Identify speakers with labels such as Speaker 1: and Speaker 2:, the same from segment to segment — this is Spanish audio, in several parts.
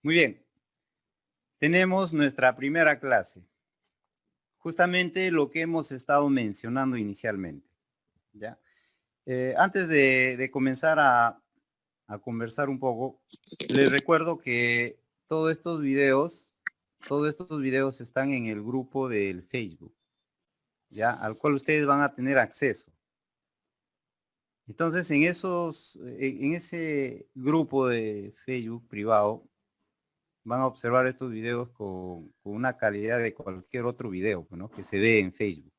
Speaker 1: Muy bien. Tenemos nuestra primera clase. Justamente lo que hemos estado mencionando inicialmente. ¿Ya? Antes de comenzar a conversar un poco, les recuerdo que todos estos videos están en el grupo del Facebook, ¿ya? Al cual ustedes van a tener acceso. Entonces, en ese grupo de Facebook privado, van a observar estos videos con una calidad de cualquier otro video, ¿no? Que se ve en Facebook.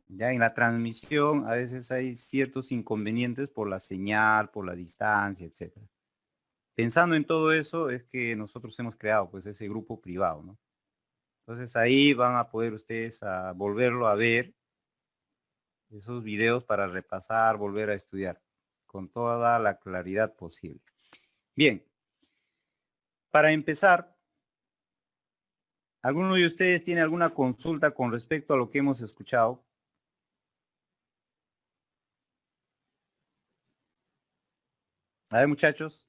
Speaker 1: Ya en la transmisión a veces hay ciertos inconvenientes por la señal, por la distancia, etcétera. Pensando en todo eso es que nosotros hemos creado pues ese grupo privado, ¿no? Entonces ahí van a poder ustedes a volverlo a ver, esos videos para repasar, volver a estudiar con toda la claridad posible. Bien, para empezar, ¿alguno de ustedes tiene alguna consulta con respecto a lo que hemos escuchado? A ver, muchachos.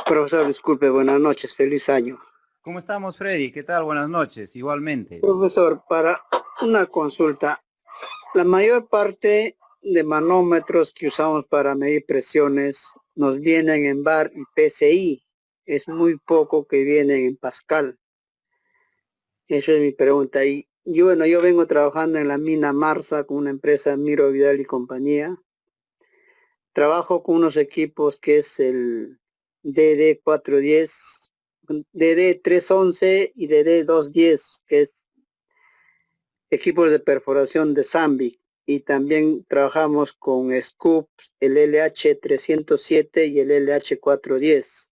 Speaker 2: Profesor, disculpe, buenas noches, feliz año.
Speaker 1: ¿Cómo estamos, Freddy? ¿Qué tal? Buenas noches, igualmente.
Speaker 2: Profesor, para una consulta, la mayor parte de manómetros que usamos para medir presiones nos vienen en bar y PSI. Es muy poco que vienen en Pascal. Esa es mi pregunta. Y yo vengo trabajando en la mina Marsa con una empresa Miro Vidal y compañía. Trabajo con unos equipos que es el DD410, DD311 y DD210, que es equipos de perforación de Zambic. Y también trabajamos con scoops, el LH307 y el LH410.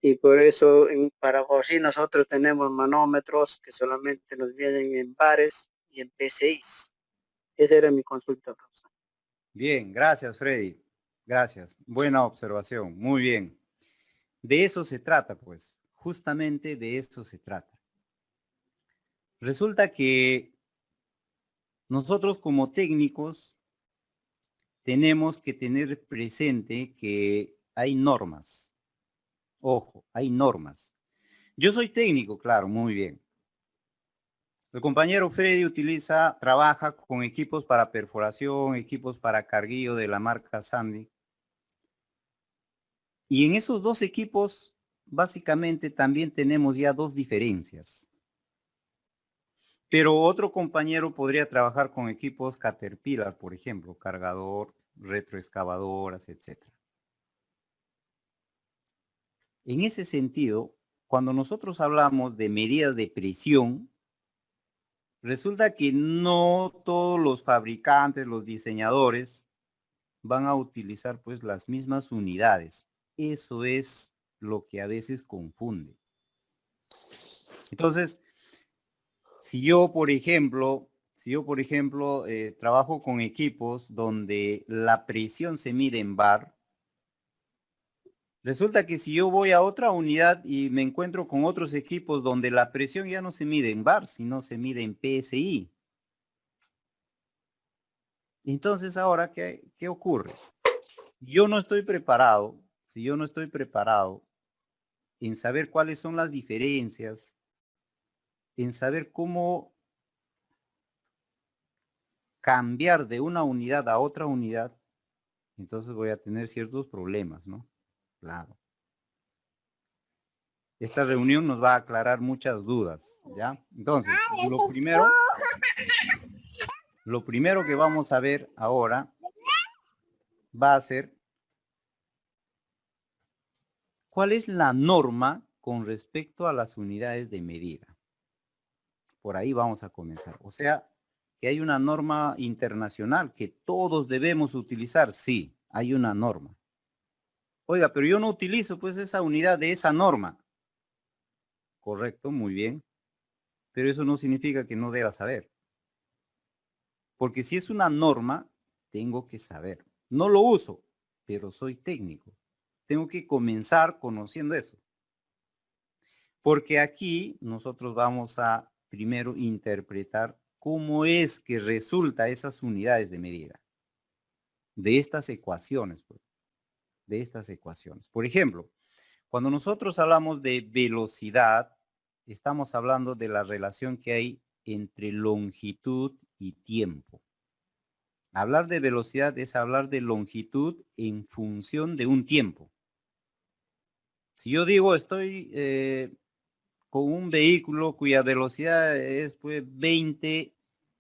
Speaker 2: Y por eso en Paraguay nosotros tenemos manómetros que solamente nos vienen en bares y en PCIs. Esa era mi consulta, profesor.
Speaker 1: Bien, gracias, Freddy. Gracias. Buena observación. Muy bien. De eso se trata, pues. Justamente de eso se trata. Resulta que nosotros como técnicos tenemos que tener presente que hay normas. Ojo, hay normas. Yo soy técnico, claro, muy bien. El compañero Freddy trabaja con equipos para perforación, equipos para carguillo de la marca Sandy. Y en esos dos equipos, básicamente también tenemos ya dos diferencias. Pero otro compañero podría trabajar con equipos Caterpillar, por ejemplo, cargador, retroexcavadoras, etc. En ese sentido, cuando nosotros hablamos de medidas de presión, resulta que no todos los fabricantes, los diseñadores, van a utilizar pues las mismas unidades. Eso es lo que a veces confunde. Entonces, si yo, por ejemplo, trabajo con equipos donde la presión se mide en bar, resulta que si yo voy a otra unidad y me encuentro con otros equipos donde la presión ya no se mide en bar, sino se mide en PSI. Entonces, ahora, ¿qué ocurre? Yo no estoy preparado, si yo no estoy preparado en saber cuáles son las diferencias, en saber cómo cambiar de una unidad a otra unidad, entonces voy a tener ciertos problemas, ¿no? Claro. Esta reunión nos va a aclarar muchas dudas, ¿ya? Entonces, lo primero que vamos a ver ahora va a ser cuál es la norma con respecto a las unidades de medida. Por ahí vamos a comenzar. O sea, que hay una norma internacional que todos debemos utilizar. Sí, hay una norma. Oiga, pero yo no utilizo pues esa unidad de esa norma. Correcto, muy bien. Pero eso no significa que no deba saber. Porque si es una norma, tengo que saber. No lo uso, pero soy técnico. Tengo que comenzar conociendo eso. Porque aquí nosotros vamos a primero interpretar cómo es que resulta esas unidades de medida. De estas ecuaciones, pues. de estas ecuaciones. Por ejemplo, cuando nosotros hablamos de velocidad, estamos hablando de la relación que hay entre longitud y tiempo. Hablar de velocidad es hablar de longitud en función de un tiempo. Si yo digo estoy con un vehículo cuya velocidad es pues 20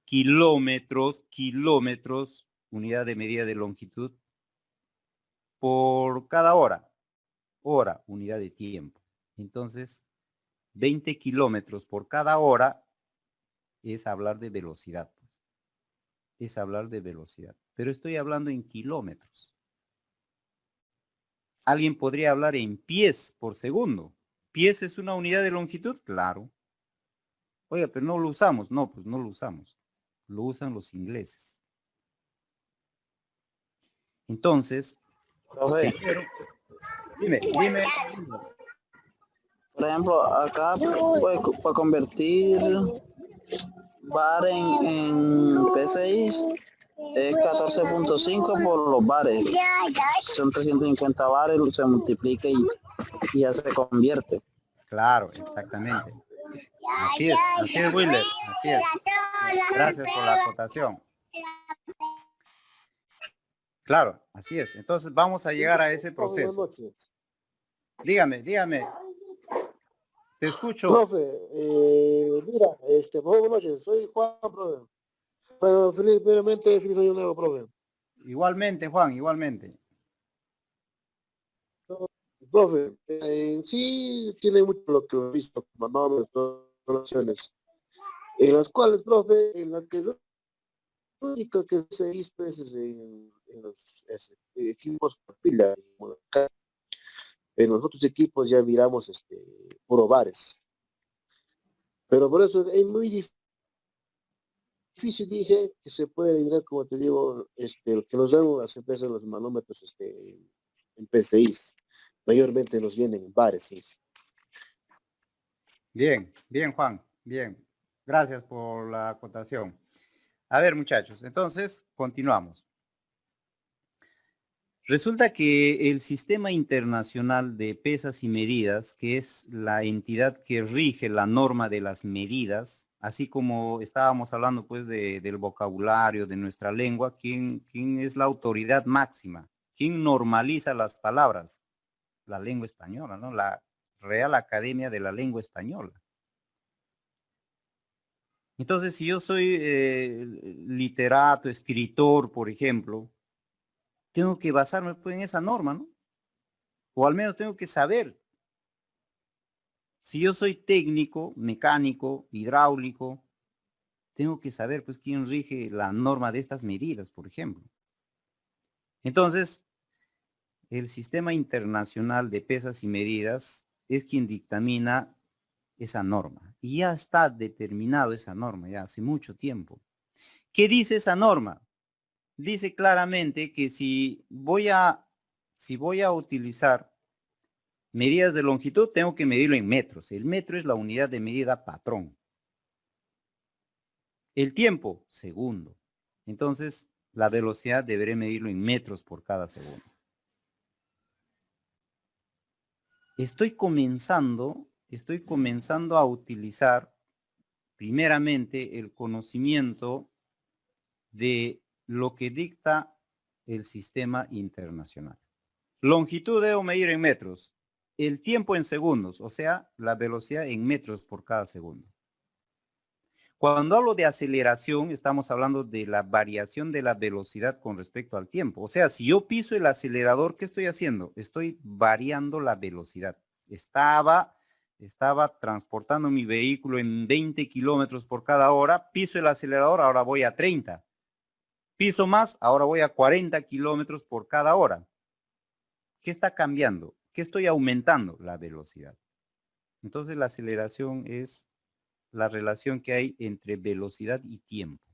Speaker 1: kilómetros, unidad de medida de longitud, por cada hora, unidad de tiempo. Entonces, 20 kilómetros por cada hora es hablar de velocidad. Es hablar de velocidad. Pero estoy hablando en kilómetros. Alguien podría hablar en pies por segundo. ¿Pies es una unidad de longitud? Claro. Oiga, pero no lo usamos. No, pues no lo usamos. Lo usan los ingleses. Entonces,
Speaker 3: Profe,
Speaker 1: dime.
Speaker 3: por ejemplo, acá para convertir bar en PSI es 14.5 por los bares. Son 350 bares, se multiplica y ya se convierte.
Speaker 1: Claro, exactamente. Así es, Willer, así es. Gracias por la acotación. Claro, así es. Entonces vamos a llegar a ese proceso.
Speaker 4: Buenas noches.
Speaker 1: Dígame. Te escucho.
Speaker 4: Profe, mira, buenas noches, soy Juan, profe. Bueno, primeramente, feliz año nuevo, profe.
Speaker 1: Igualmente, Juan, igualmente.
Speaker 4: Profe, en sí tiene mucho lo que he visto, manobras, en las cuales, profe, en la que lo único que se hizo es en los equipos por pila. En los otros equipos ya miramos puro bares. Pero por eso es muy difícil, dije, que se puede adivinar, como te digo, lo que nos dan las empresas, los manómetros en PCIs. Mayormente nos vienen en bares, sí.
Speaker 1: Bien, Juan, bien. Gracias por la acotación. A ver, muchachos, entonces continuamos. Resulta que el Sistema Internacional de Pesas y Medidas, que es la entidad que rige la norma de las medidas, así como estábamos hablando pues del vocabulario de nuestra lengua, ¿quién es la autoridad máxima? ¿Quién normaliza las palabras? La lengua española, ¿no? La Real Academia de la Lengua Española. Entonces, si yo soy literato, escritor, por ejemplo, tengo que basarme pues, en esa norma, ¿no? O al menos tengo que saber. Si yo soy técnico, mecánico, hidráulico, tengo que saber pues quién rige la norma de estas medidas, por ejemplo. Entonces, el Sistema Internacional de Pesas y Medidas es quien dictamina esa norma. Y ya está determinado esa norma, ya hace mucho tiempo. ¿Qué dice esa norma? Dice claramente que si voy a utilizar medidas de longitud, tengo que medirlo en metros. El metro es la unidad de medida patrón. El tiempo, segundo. Entonces, la velocidad deberé medirlo en metros por cada segundo. Estoy comenzando a utilizar primeramente el conocimiento de lo que dicta el sistema internacional. Longitud debo medir en metros, el tiempo en segundos, o sea, la velocidad en metros por cada segundo. Cuando hablo de aceleración, estamos hablando de la variación de la velocidad con respecto al tiempo. O sea, si yo piso el acelerador, ¿qué estoy haciendo? Estoy variando la velocidad. Estaba transportando mi vehículo en 20 kilómetros por cada hora, piso el acelerador, ahora voy a 30. Piso más, ahora voy a 40 kilómetros por cada hora. ¿Qué está cambiando? ¿Qué estoy aumentando? La velocidad. Entonces la aceleración es la relación que hay entre velocidad y tiempo.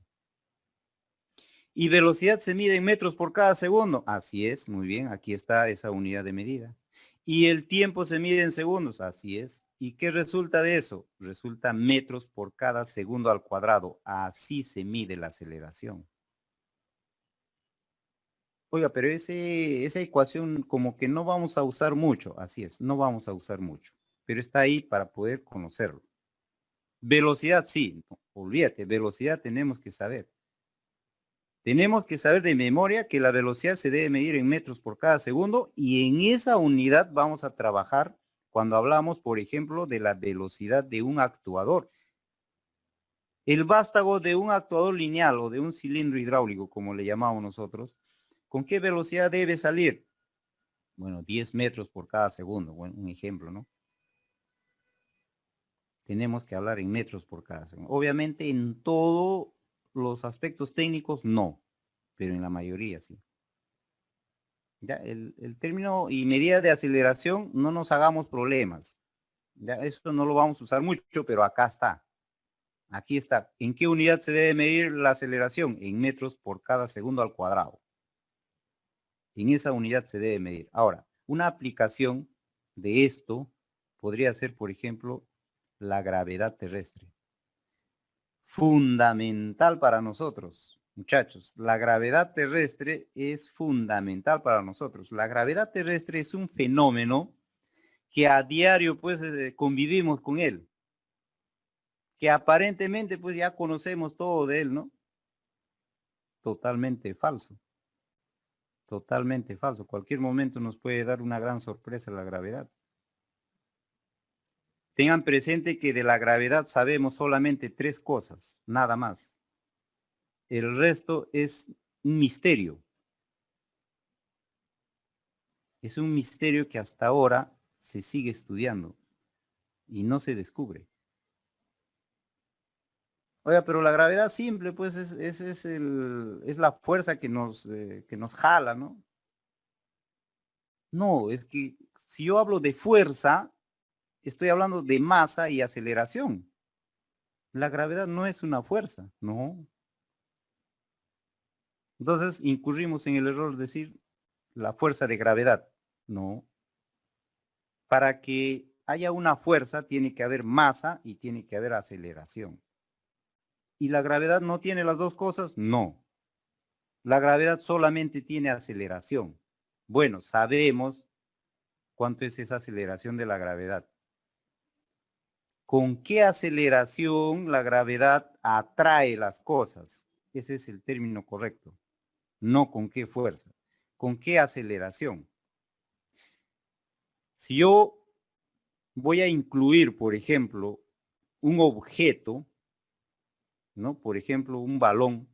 Speaker 1: ¿Y velocidad se mide en metros por cada segundo? Así es, muy bien, aquí está esa unidad de medida. ¿Y el tiempo se mide en segundos? Así es. ¿Y qué resulta de eso? Resulta metros por cada segundo al cuadrado. Así se mide la aceleración. Oiga, pero esa ecuación como que no vamos a usar mucho, así es, no vamos a usar mucho, pero está ahí para poder conocerlo. Velocidad sí, no, olvídate, velocidad tenemos que saber. Tenemos que saber de memoria que la velocidad se debe medir en metros por cada segundo y en esa unidad vamos a trabajar cuando hablamos, por ejemplo, de la velocidad de un actuador. El vástago de un actuador lineal o de un cilindro hidráulico, como le llamamos nosotros, ¿con qué velocidad debe salir? Bueno, 10 metros por cada segundo, bueno, un ejemplo, ¿no? Tenemos que hablar en metros por cada segundo. Obviamente en todos los aspectos técnicos no, pero en la mayoría sí. Ya, el término y medida de aceleración no nos hagamos problemas. Ya, esto no lo vamos a usar mucho, pero acá está. Aquí está. ¿En qué unidad se debe medir la aceleración? En metros por cada segundo al cuadrado. En esa unidad se debe medir. Ahora, una aplicación de esto podría ser, por ejemplo, la gravedad terrestre. Fundamental para nosotros, muchachos. La gravedad terrestre es fundamental para nosotros. La gravedad terrestre es un fenómeno que a diario pues convivimos con él. Que aparentemente pues ya conocemos todo de él, ¿no? Totalmente falso. Totalmente falso. Cualquier momento nos puede dar una gran sorpresa la gravedad. Tengan presente que de la gravedad sabemos solamente 3 cosas, nada más. El resto es un misterio. Es un misterio que hasta ahora se sigue estudiando y no se descubre. Oiga, pero la gravedad simple, pues es la fuerza que nos jala, ¿no? No, es que si yo hablo de fuerza, estoy hablando de masa y aceleración. La gravedad no es una fuerza, no. Entonces incurrimos en el error de decir la fuerza de gravedad. No. Para que haya una fuerza tiene que haber masa y tiene que haber aceleración. ¿Y la gravedad no tiene las dos cosas? No. La gravedad solamente tiene aceleración. Bueno, sabemos cuánto es esa aceleración de la gravedad. ¿Con qué aceleración la gravedad atrae las cosas? Ese es el término correcto. No con qué fuerza. ¿Con qué aceleración? Si yo voy a incluir, por ejemplo, un objeto, ¿no? Por ejemplo, un balón.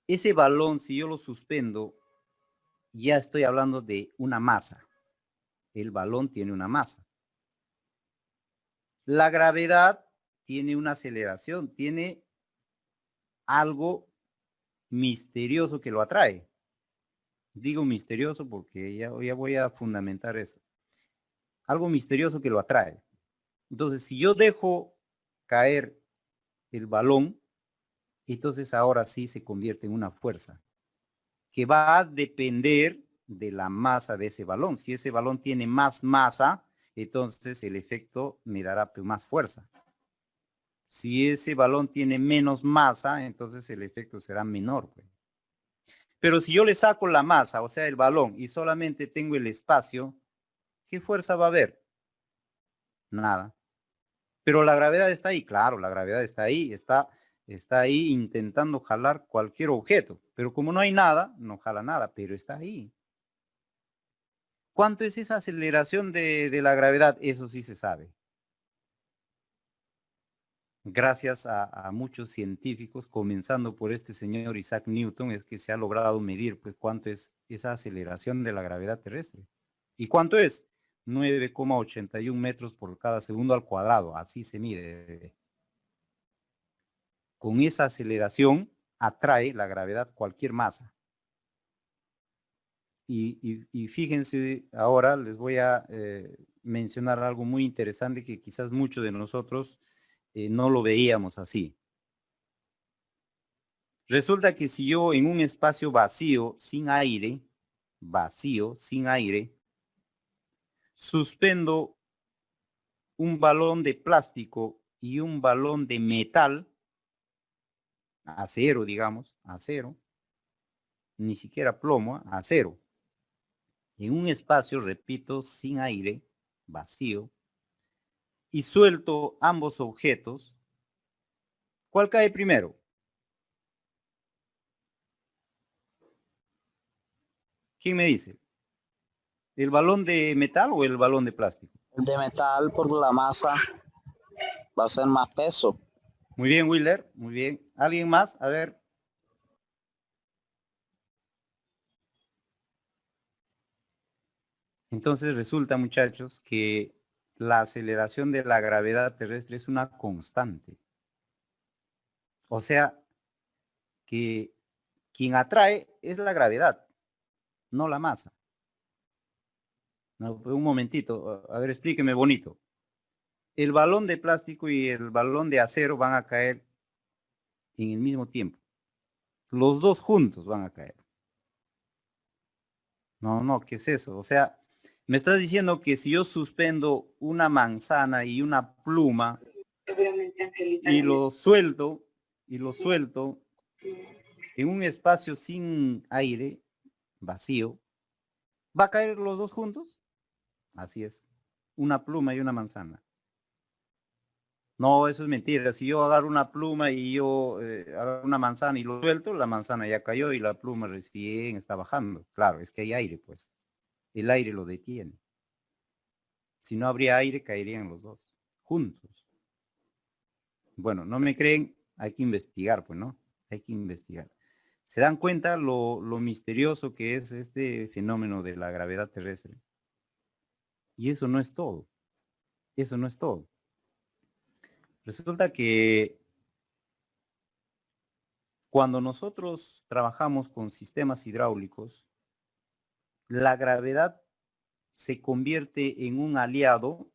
Speaker 1: Ese balón, si yo lo suspendo, ya estoy hablando de una masa. El balón tiene una masa. La gravedad tiene una aceleración, tiene algo misterioso que lo atrae. Digo misterioso porque ya voy a fundamentar eso. Algo misterioso que lo atrae. Entonces, si yo dejo caer el balón, entonces ahora sí se convierte en una fuerza que va a depender de la masa de ese balón. Si ese balón tiene más masa, entonces el efecto me dará más fuerza. Si ese balón tiene menos masa, entonces el efecto será menor, pues. Pero si yo le saco la masa, o sea, el balón, y solamente tengo el espacio, ¿qué fuerza va a haber? Nada. Pero la gravedad está ahí, claro, la gravedad está ahí, está ahí intentando jalar cualquier objeto. Pero como no hay nada, no jala nada, pero está ahí. ¿Cuánto es esa aceleración de la gravedad? Eso sí se sabe. Gracias a muchos científicos, comenzando por este señor Isaac Newton, es que se ha logrado medir pues cuánto es esa aceleración de la gravedad terrestre. ¿Y cuánto es? 9,81 metros por cada segundo al cuadrado. Así se mide. Con esa aceleración atrae la gravedad cualquier masa. Y fíjense, ahora les voy a mencionar algo muy interesante que quizás muchos de nosotros no lo veíamos así. Resulta que si yo en un espacio vacío, sin aire, suspendo un balón de plástico y un balón de metal, acero, digamos, acero, ni siquiera plomo, acero. En un espacio, repito, sin aire, vacío, y suelto ambos objetos, ¿cuál cae primero? ¿Quién me dice? ¿El balón de metal o el balón de plástico?
Speaker 3: El de metal, por la masa, va a ser más peso.
Speaker 1: Muy bien, Willer, muy bien. ¿Alguien más? A ver. Entonces resulta, muchachos, que la aceleración de la gravedad terrestre es una constante. O sea, que quien atrae es la gravedad, no la masa. No, un momentito, a ver, explíqueme bonito. El balón de plástico y el balón de acero van a caer en el mismo tiempo. Los dos juntos van a caer. No, ¿qué es eso? O sea, me estás diciendo que si yo suspendo una manzana y una pluma y lo suelto en un espacio sin aire, vacío, ¿va a caer los dos juntos? Así es, una pluma y una manzana. No, eso es mentira. Si yo agarro una pluma y yo agarro una manzana y lo suelto, la manzana ya cayó y la pluma recién está bajando. Claro, es que hay aire, pues. El aire lo detiene. Si no habría aire, caerían los dos, juntos. Bueno, no me creen, hay que investigar, pues, ¿no? Hay que investigar. ¿Se dan cuenta lo misterioso que es este fenómeno de la gravedad terrestre? Y eso no es todo. Eso no es todo. Resulta que cuando nosotros trabajamos con sistemas hidráulicos, la gravedad se convierte en un aliado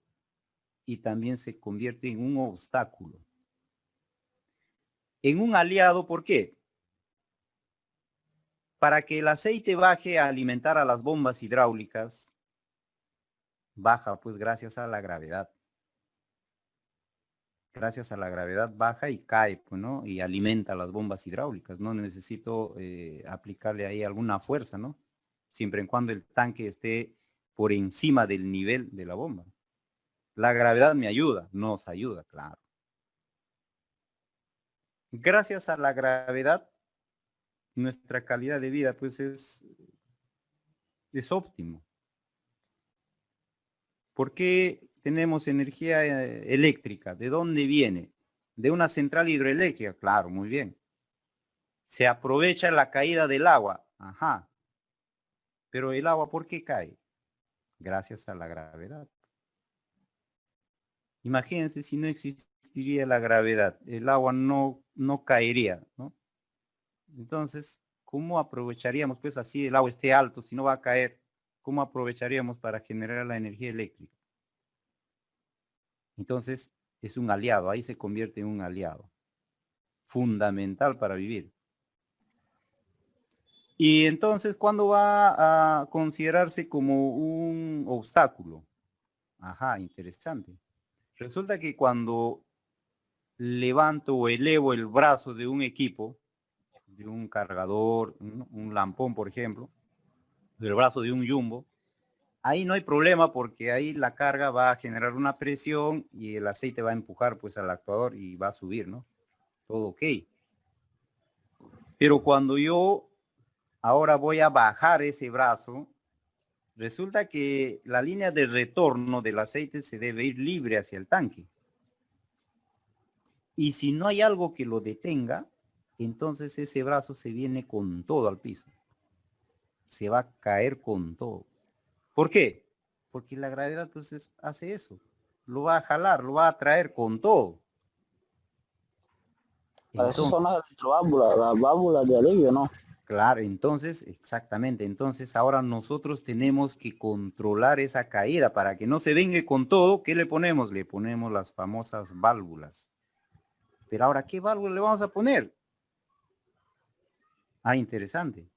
Speaker 1: y también se convierte en un obstáculo. En un aliado, ¿por qué? Para que el aceite baje a alimentar a las bombas hidráulicas, baja pues gracias a la gravedad. Gracias a la gravedad baja y cae, pues, ¿no? Y alimenta las bombas hidráulicas. No necesito aplicarle ahí alguna fuerza, ¿no? Siempre y cuando el tanque esté por encima del nivel de la bomba. La gravedad me ayuda, nos ayuda, claro. Gracias a la gravedad, nuestra calidad de vida, pues, es óptimo. ¿Por qué tenemos energía eléctrica? ¿De dónde viene? De una central hidroeléctrica, claro, muy bien. Se aprovecha la caída del agua, ajá. Pero el agua, ¿por qué cae? Gracias a la gravedad. Imagínense si no existiría la gravedad, el agua no caería, ¿no? Entonces, ¿cómo aprovecharíamos, pues así el agua esté alto, si no va a caer, cómo aprovecharíamos para generar la energía eléctrica? Entonces, es un aliado, ahí se convierte en un aliado, fundamental para vivir. Y entonces, ¿cuándo va a considerarse como un obstáculo? Ajá, interesante. Resulta que cuando levanto o elevo el brazo de un equipo, de un cargador, un lampón, por ejemplo, del brazo de un jumbo, ahí no hay problema porque ahí la carga va a generar una presión y el aceite va a empujar pues al actuador y va a subir, ¿no? Todo ok. Pero cuando yo ahora voy a bajar ese brazo, resulta que la línea de retorno del aceite se debe ir libre hacia el tanque. Y si no hay algo que lo detenga, entonces ese brazo se viene con todo al piso. Se va a caer con todo. ¿Por qué? Porque la gravedad pues hace eso. Lo va a jalar, lo va a traer con todo.
Speaker 3: Para eso son
Speaker 1: Entonces,
Speaker 3: las electroválvulas, las válvulas de alivio, ¿no?
Speaker 1: claro, entonces, exactamente. Entonces ahora nosotros tenemos que controlar esa caída para que no se venga con todo. ¿Qué le ponemos? Le ponemos las famosas válvulas. Pero ahora, ¿qué válvula le vamos a poner? Ah, interesante.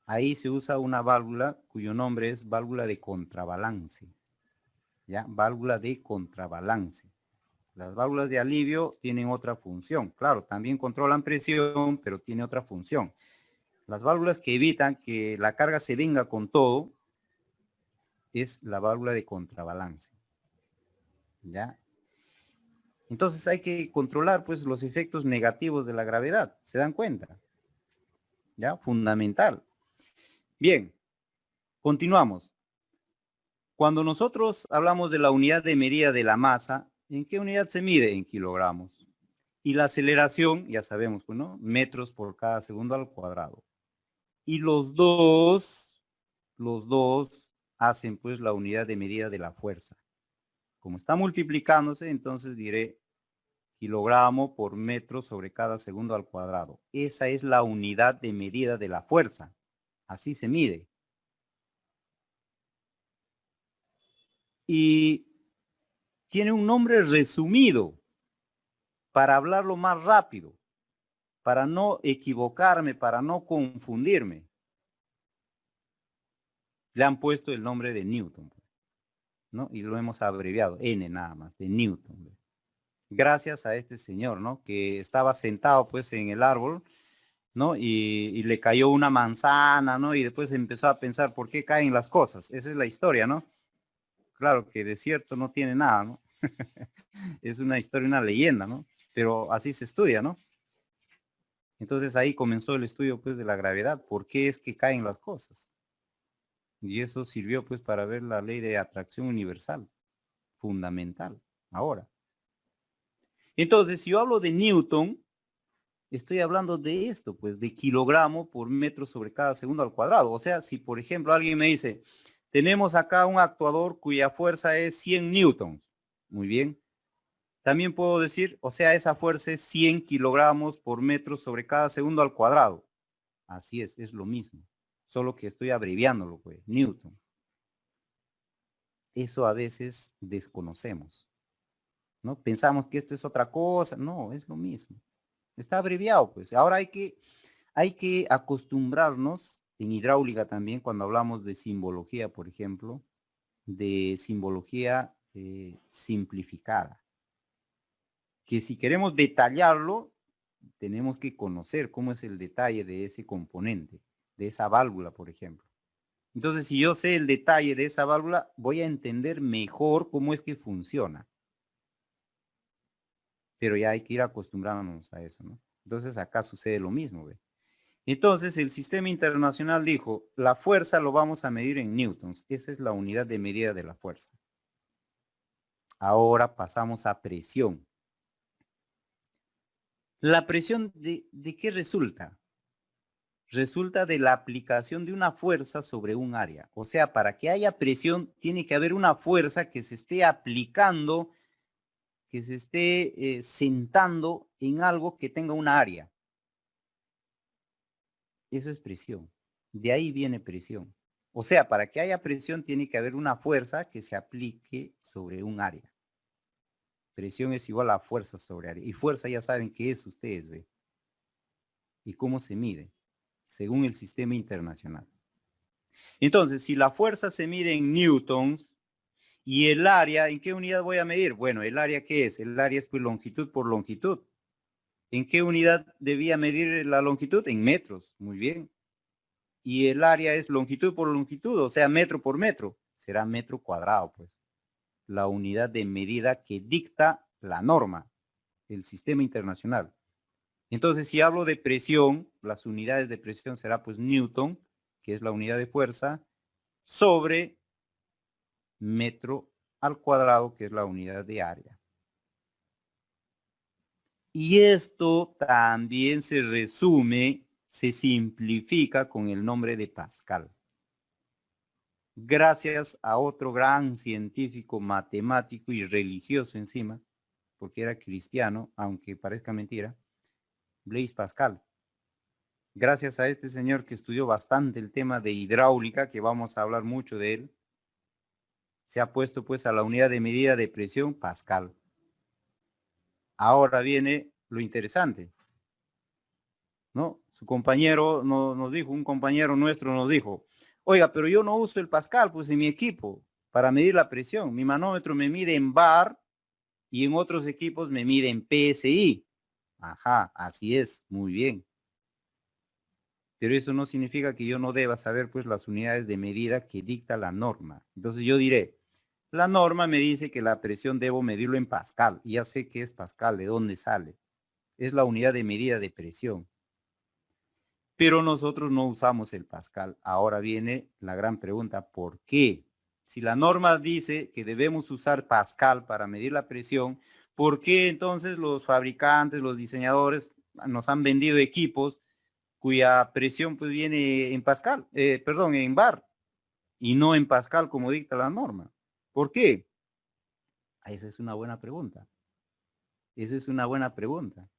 Speaker 1: Ahí se usa una válvula cuyo nombre es válvula de contrabalance. ¿Ya? Válvula de contrabalance. Las válvulas de alivio tienen otra función. Claro, también controlan presión, pero tiene otra función. Las válvulas que evitan que la carga se venga con todo es la válvula de contrabalance. ¿Ya? Entonces hay que controlar pues los efectos negativos de la gravedad. ¿Se dan cuenta? ¿Ya? Fundamental. Bien, continuamos. Cuando nosotros hablamos de la unidad de medida de la masa, ¿en qué unidad se mide? En kilogramos. Y la aceleración, ya sabemos, pues, ¿no? Metros por cada segundo al cuadrado. Y los dos hacen pues la unidad de medida de la fuerza. Como está multiplicándose, entonces diré kilogramo por metro sobre cada segundo al cuadrado. Esa es la unidad de medida de la fuerza. Así se mide. Y tiene un nombre resumido para hablarlo más rápido, para no equivocarme, para no confundirme. Le han puesto el nombre de Newton, ¿no? Y lo hemos abreviado, N nada más, de Newton. Gracias a este señor, ¿no? Que estaba sentado pues en el árbol, ¿no? Y le cayó una manzana, ¿no? Y después empezó a pensar por qué caen las cosas. Esa es la historia, ¿no? Claro que de cierto no tiene nada, ¿no? Es una historia, una leyenda, ¿no? Pero así se estudia, ¿no? Entonces ahí comenzó el estudio pues de la gravedad. ¿Por qué es que caen las cosas? Y eso sirvió pues para ver la ley de atracción universal, fundamental, ahora. Entonces, si yo hablo de Newton, estoy hablando de esto, pues de kilogramo por metro sobre cada segundo al cuadrado. O sea, si por ejemplo alguien me dice, tenemos acá un actuador cuya fuerza es 100 newtons. Muy bien. También puedo decir, o sea, esa fuerza es 100 kilogramos por metro sobre cada segundo al cuadrado. Así es lo mismo. Solo que estoy abreviándolo, pues, Newton. Eso a veces desconocemos, ¿no? Pensamos que esto es otra cosa. No, es lo mismo. Está abreviado, pues. Ahora hay que acostumbrarnos en hidráulica también, cuando hablamos de simbología, por ejemplo, de simbología simplificada. Que si queremos detallarlo, tenemos que conocer cómo es el detalle de ese componente, de esa válvula, por ejemplo. Entonces, si yo sé el detalle de esa válvula, voy a entender mejor cómo es que funciona. Pero ya hay que ir acostumbrándonos a eso, ¿no? Entonces, acá sucede lo mismo, ¿ve? Entonces, el sistema internacional dijo, la fuerza lo vamos a medir en newtons. Esa es la unidad de medida de la fuerza. Ahora pasamos a presión. ¿La presión de qué resulta? Resulta de la aplicación de una fuerza sobre un área. O sea, para que haya presión, tiene que haber una fuerza que se esté aplicando, que se esté sentando en algo que tenga una área. Eso es presión. De ahí viene presión. O sea, para que haya presión, tiene que haber una fuerza que se aplique sobre un área. Presión es igual a fuerza sobre área. Y fuerza ya saben qué es, ustedes, ¿ve? Y cómo se mide, según el sistema internacional. Entonces, si la fuerza se mide en newtons y el área, ¿en qué unidad voy a medir? Bueno, ¿el área qué es? El área es pues longitud por longitud. ¿En qué unidad debía medir la longitud? En metros. Muy bien. Y el área es longitud por longitud, o sea, metro por metro. Será metro cuadrado, pues. La unidad de medida que dicta la norma, el sistema internacional. Entonces, si hablo de presión, las unidades de presión será pues newton, que es la unidad de fuerza, sobre metro al cuadrado, que es la unidad de área. Y esto también se resume, se simplifica con el nombre de Pascal. Gracias a otro gran científico, matemático y religioso encima, porque era cristiano, aunque parezca mentira, Blaise Pascal. Gracias a este señor que estudió bastante el tema de hidráulica, que vamos a hablar mucho de él, se ha puesto pues a la unidad de medida de presión Pascal. Ahora viene lo interesante, ¿no? Su compañero nos dijo, un compañero nuestro nos dijo, oiga, pero yo no uso el Pascal pues en mi equipo para medir la presión. Mi manómetro me mide en bar y en otros equipos me mide en PSI. Ajá, así es, muy bien. Pero eso no significa que yo no deba saber pues las unidades de medida que dicta la norma. Entonces yo diré, la norma me dice que la presión debo medirlo en Pascal. Y ya sé qué es Pascal, de dónde sale. Es la unidad de medida de presión. Pero nosotros no usamos el Pascal. Ahora viene la gran pregunta, ¿por qué? Si la norma dice que debemos usar Pascal para medir la presión, ¿por qué entonces los fabricantes, los diseñadores nos han vendido equipos cuya presión pues viene en Pascal, perdón, en bar y no en Pascal como dicta la norma? ¿Por qué? Esa es una buena pregunta. Esa es una buena pregunta.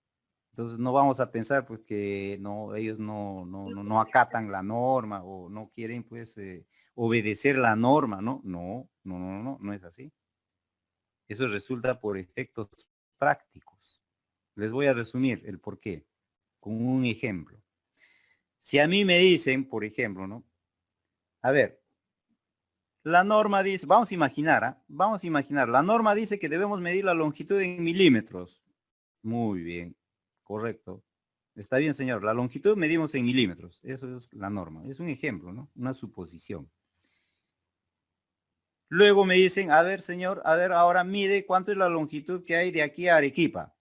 Speaker 1: Entonces no vamos a pensar pues que no, ellos no acatan la norma o no quieren pues obedecer la norma, ¿no? No es así. Eso resulta por efectos prácticos. Les voy a resumir el por qué con un ejemplo. Si a mí me dicen, por ejemplo, ¿no? A ver, la norma dice, vamos a imaginar, ¿ah? Vamos a imaginar, la norma dice que debemos medir la longitud en milímetros. Muy bien, correcto. Está bien, señor. La longitud medimos en milímetros. Eso es la norma. Es un ejemplo, ¿no? Una suposición. Luego me dicen, a ver, señor, a ver, ahora mide cuánto es la longitud que hay de aquí a Arequipa.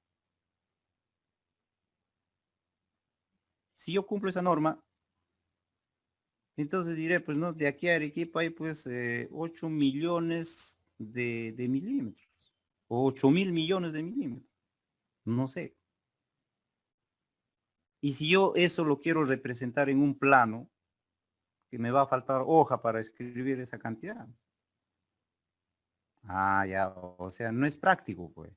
Speaker 1: Si yo cumplo esa norma, entonces diré, pues, no, de aquí a Arequipa hay, pues, 8 millones de milímetros. O 8.000 millones de milímetros. No sé. Y si yo eso lo quiero representar en un plano, que me va a faltar hoja para escribir esa cantidad. Ah, ya, o sea, no es práctico, pues.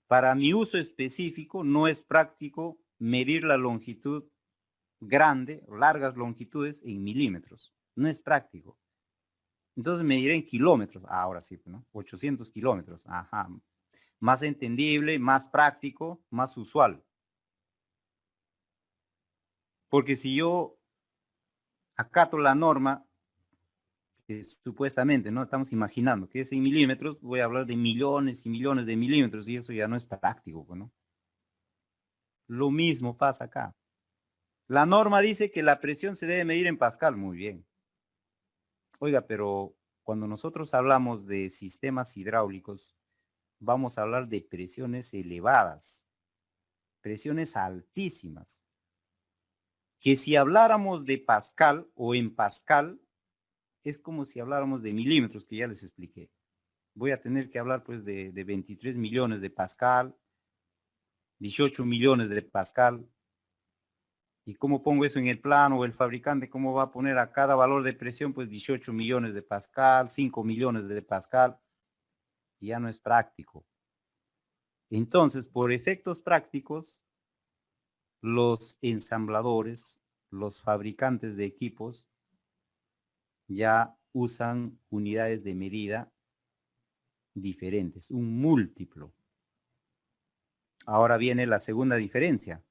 Speaker 1: Para mi uso específico, no es práctico medir la longitud grande, largas longitudes en milímetros. No es práctico. Entonces mediré en kilómetros. Ah, ahora sí, ¿no? 800 kilómetros. Ajá. Más entendible, más práctico, más usual. Porque si yo acato la norma, que supuestamente, ¿no? Estamos imaginando que es en milímetros, voy a hablar de millones y millones de milímetros y eso ya no es práctico, ¿no? Lo mismo pasa acá. La norma dice que la presión se debe medir en Pascal. Muy bien. Oiga, pero cuando nosotros hablamos de sistemas hidráulicos, vamos a hablar de presiones elevadas, presiones altísimas, que si habláramos de Pascal o en Pascal, es como si habláramos de milímetros, que ya les expliqué. Voy a tener que hablar pues de 23 millones de Pascal, 18 millones de Pascal. ¿Y cómo pongo eso en el plano? O el fabricante, ¿cómo va a poner a cada valor de presión? Pues 18 millones de Pascal, 5 millones de Pascal. Y ya no es práctico. Entonces, por efectos prácticos, los ensambladores, los fabricantes de equipos, ya usan unidades de medida diferentes, un múltiplo. Ahora viene la segunda diferencia.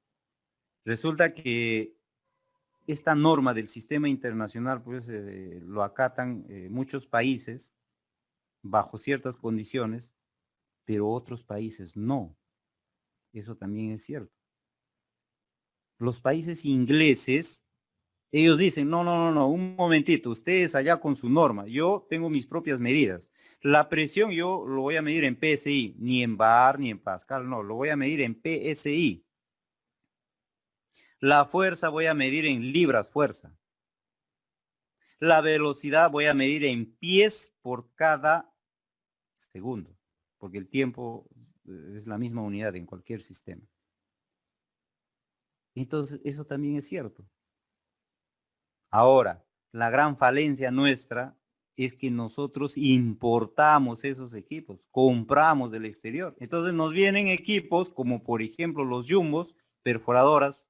Speaker 1: Resulta que esta norma del sistema internacional, pues lo acatan muchos países bajo ciertas condiciones, pero otros países no. Eso también es cierto. Los países ingleses, ellos dicen, no, un momentito, ustedes allá con su norma, yo tengo mis propias medidas. La presión yo lo voy a medir en PSI, ni en bar, ni en Pascal, no, lo voy a medir en PSI. La fuerza voy a medir en libras fuerza. La velocidad voy a medir en pies por cada segundo, porque el tiempo es la misma unidad en cualquier sistema. Entonces, eso también es cierto. Ahora, la gran falencia nuestra es que nosotros importamos esos equipos, compramos del exterior. Entonces nos vienen equipos como por ejemplo los jumbos, perforadoras,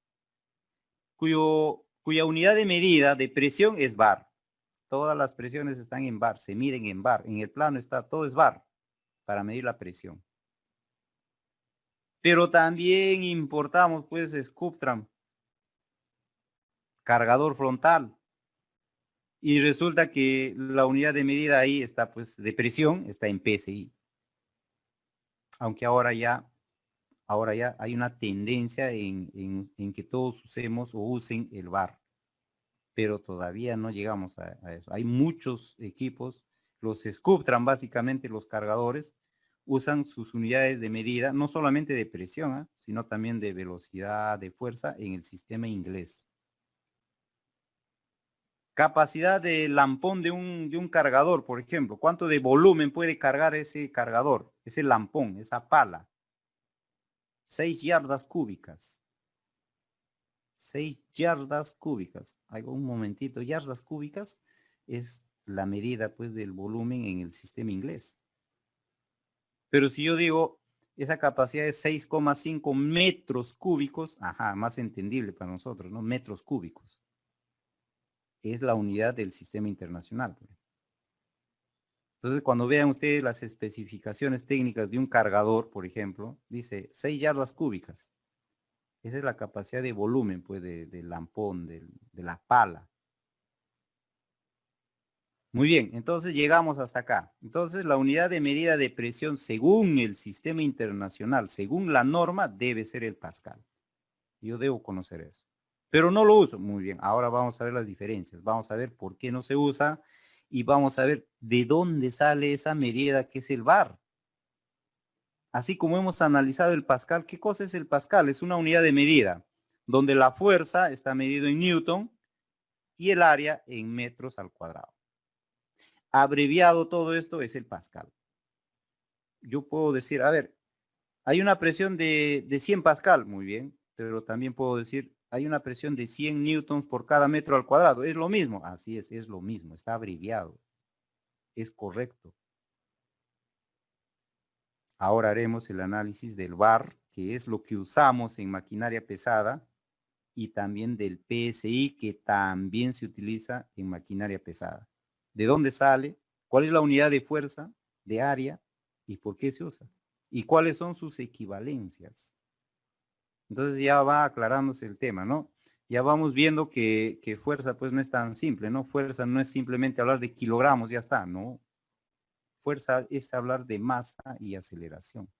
Speaker 1: cuya unidad de medida de presión es bar. Todas las presiones están en bar, se miden en bar. En el plano está, todo es bar para medir la presión. Pero también importamos pues Sculptram, cargador frontal. Y resulta que la unidad de medida ahí está pues de presión, está en PSI. Aunque ahora ya hay una tendencia en que todos usemos o usen el bar. pero todavía no llegamos a eso. Hay muchos equipos, los Sculptran básicamente, los cargadores, usan sus unidades de medida, no solamente de presión, sino también de velocidad, de fuerza en el sistema inglés. Capacidad de lampón de un cargador, por ejemplo. ¿Cuánto de volumen puede cargar ese cargador, ese lampón, esa pala? 6 yardas cúbicas. 6 yardas cúbicas. Hago un momentito. Yardas cúbicas es la medida pues del volumen en el sistema inglés. Pero si yo digo esa capacidad es 6,5 metros cúbicos, ajá, más entendible para nosotros, ¿no? Metros cúbicos. Es la unidad del sistema internacional. Entonces, cuando vean ustedes las especificaciones técnicas de un cargador, por ejemplo, dice 6 yardas cúbicas. Esa es la capacidad de volumen, pues, del lampón, de la pala. Muy bien, entonces llegamos hasta acá. Entonces, la unidad de medida de presión según el sistema internacional, según la norma, debe ser el pascal. Yo debo conocer eso. Pero no lo uso. Muy bien, ahora vamos a ver las diferencias. Vamos a ver por qué no se usa y vamos a ver de dónde sale esa medida que es el bar. Así como hemos analizado el pascal, ¿qué cosa es el pascal? Es una unidad de medida donde la fuerza está medido en newton y el área en metros al cuadrado. Abreviado todo esto es el pascal. Yo puedo decir, a ver, hay una presión de 100 pascal, muy bien, pero también puedo decir, hay una presión de 100 newtons por cada metro al cuadrado. ¿Es lo mismo? Así es lo mismo, está abreviado. Es correcto. Ahora haremos el análisis del bar, que es lo que usamos en maquinaria pesada, y también del PSI, que también se utiliza en maquinaria pesada. ¿De dónde sale? ¿Cuál es la unidad de fuerza, de área, y por qué se usa? ¿Y cuáles son sus equivalencias? Entonces ya va aclarándose el tema, ¿no? Ya vamos viendo que fuerza pues no es tan simple, ¿no? Fuerza no es simplemente hablar de kilogramos, ya está, ¿no? Fuerza es hablar de masa y aceleración.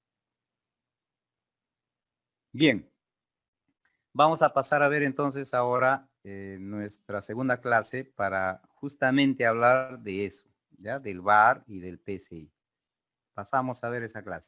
Speaker 1: Bien, vamos a pasar a ver entonces ahora nuestra segunda clase para justamente hablar de eso, ¿ya? Del VAR y del PSI. Pasamos a ver esa clase.